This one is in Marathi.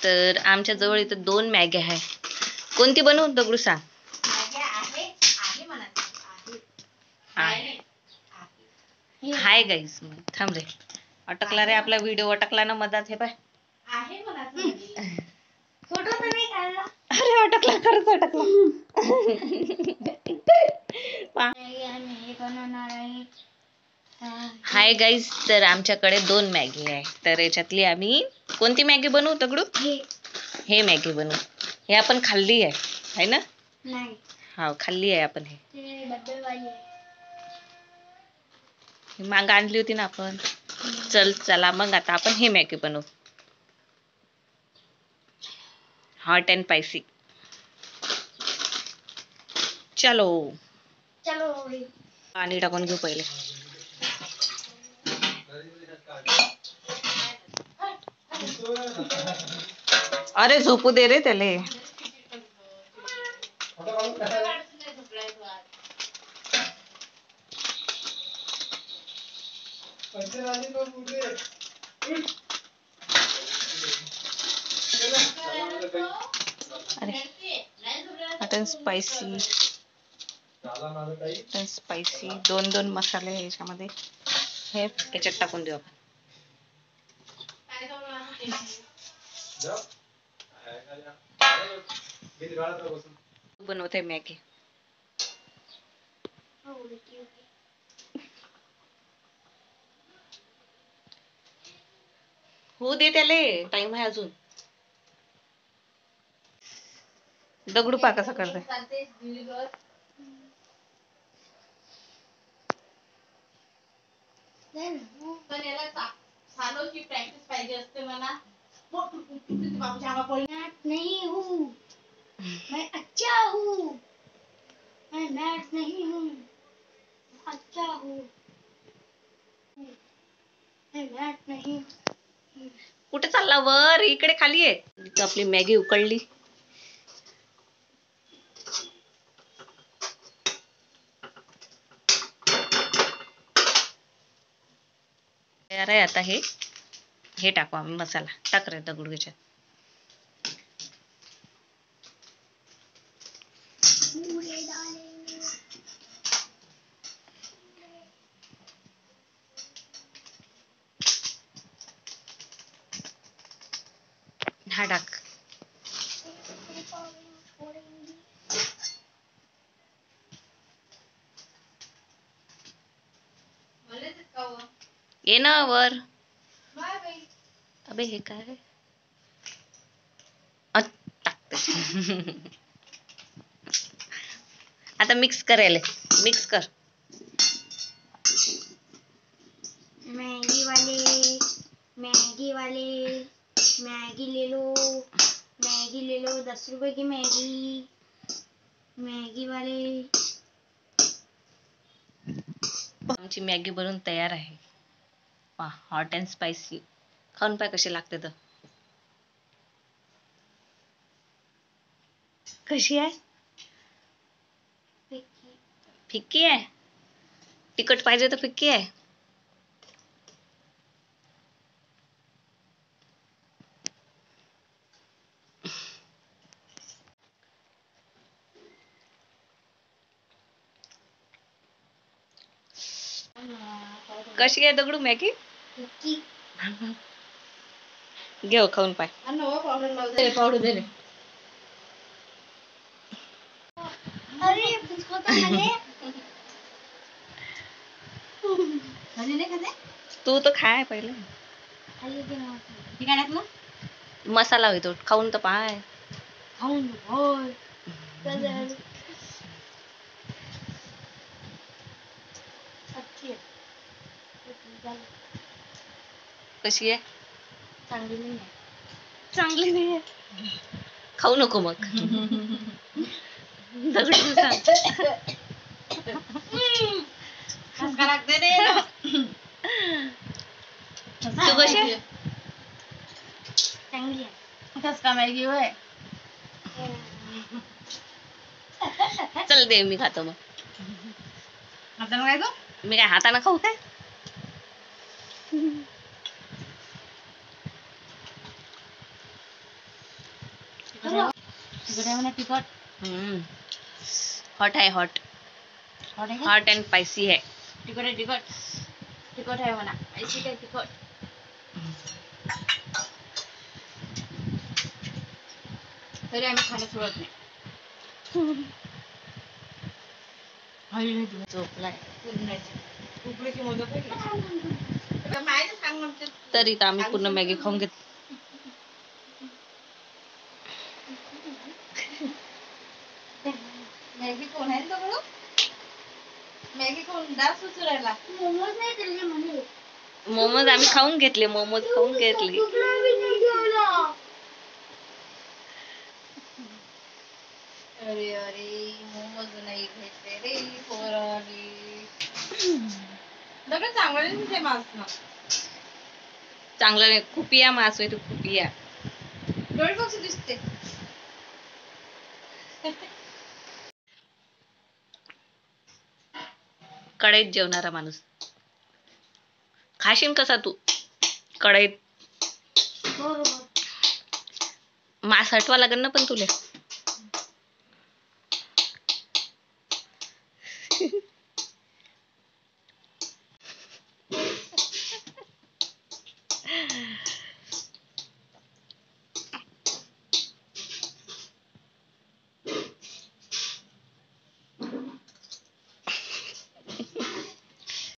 तर आमच्या जवळ इथं 2 मॅगी आहे. कोणती बनवू दगडू सांग. हाय गाईस, थांब रे, अटकला रे आपला व्हिडिओ, अटकला ना मधात. हे पाय फोटो तर नाही काढला. अरे अटकला, खरंच अटकला. हाय गाईज, तर आमच्याकडे 2 मॅगी आहे. तर याच्यातली आम्ही कोणती मॅगी बनवू दगडू. हे मॅगी बनवू. हे आपण खाल्ली आहे, है ना. नाही, हा खाल्ली आहे आपण. हे माग आणली होती ना आपण. चला मग आता आपण हे मॅगी बनवू. Hot and spicy. चलो पाणी टाकून घेऊ पहिले. अरे झोपू दे रे त्याले. अरे हॉट अँड स्पायसी 2 मसाले आहे याच्यामध्ये. हे याच्यात टाकून देऊ आपण. बनवते मॅगी. हो दे त्याले, टाइम आहे अजून. दगडू पा कसा करते. पण याला सालोची प्रॅक्टिस पाहिजे असते मला. नहीं हूँ मैं, अच्छा हूँ मैं, मैट नहीं हूँ, अच्छा हूँ मैं, मैट नहीं. कुठे चालला वर, इकडे खाली आहे. आपली मॅगी उकळली. तयार आहे आता. हे टाकू आम्ही मसाला. टाक रे दगडू याच्यात. हा टाक. ये ना वर. अबे हे काय टाकते. आता मिक्स करायला. मिक्स कर. मैगी ले लो 10 रुपए की मैगी वाले. आमची मॅगी बनवून तयार आहे. Hot and spicy. खाऊन पाय कशी लागते तर. कशी आहे. फिक्की आहे. तिखट पाहिजे तर फिक्की आहे. कशी आहे दगडू मॅगी. घेऊ खाऊन पाय. पावडर दे रे. तू तर खाय पहिले. मसाला होतो. खाऊन तर पाय. कशी आहे. चांगली नाही आहे. खाऊ नको मग. दगडू सांग. तू कशी आहे. चांगली आहे. खसका मॅगी होय. चल दे मी खातो मग. हाताने काय तू. मी काय हाताने खाऊ काय. तिखट हॉट आहे, हॉट हॉट अँड स्पायसी आहे. तिखट आहे, तिखट तिखट आहे म्हणा. ऐशी काय तिखट. तरी आम्ही खाणं सोडत नाही. झोपलाय उकडीची मोदक तरी तर आम्ही पूर्ण मॅगी खाऊन घेत. मॅगी कोण आहे सगळं. मॅगी कोण डास सुचू राहिला. मोमोज नाही दिले म्हणे. मोमोज आम्ही खाऊन घेतले, मोमोज खाऊन घेतले. अरे अरे मोमोज नाही घेतले रे पोरांनी. दगड चांगलं नाही ते मांस ना. चांगलं नाही, खुपिया मास आहे, तू खुपिया. डोळे कसे दिसते. कढईत जेवणारा माणूस. खाशीन कसा तू कढईत. मास हटवा लागेल ना पण तुले.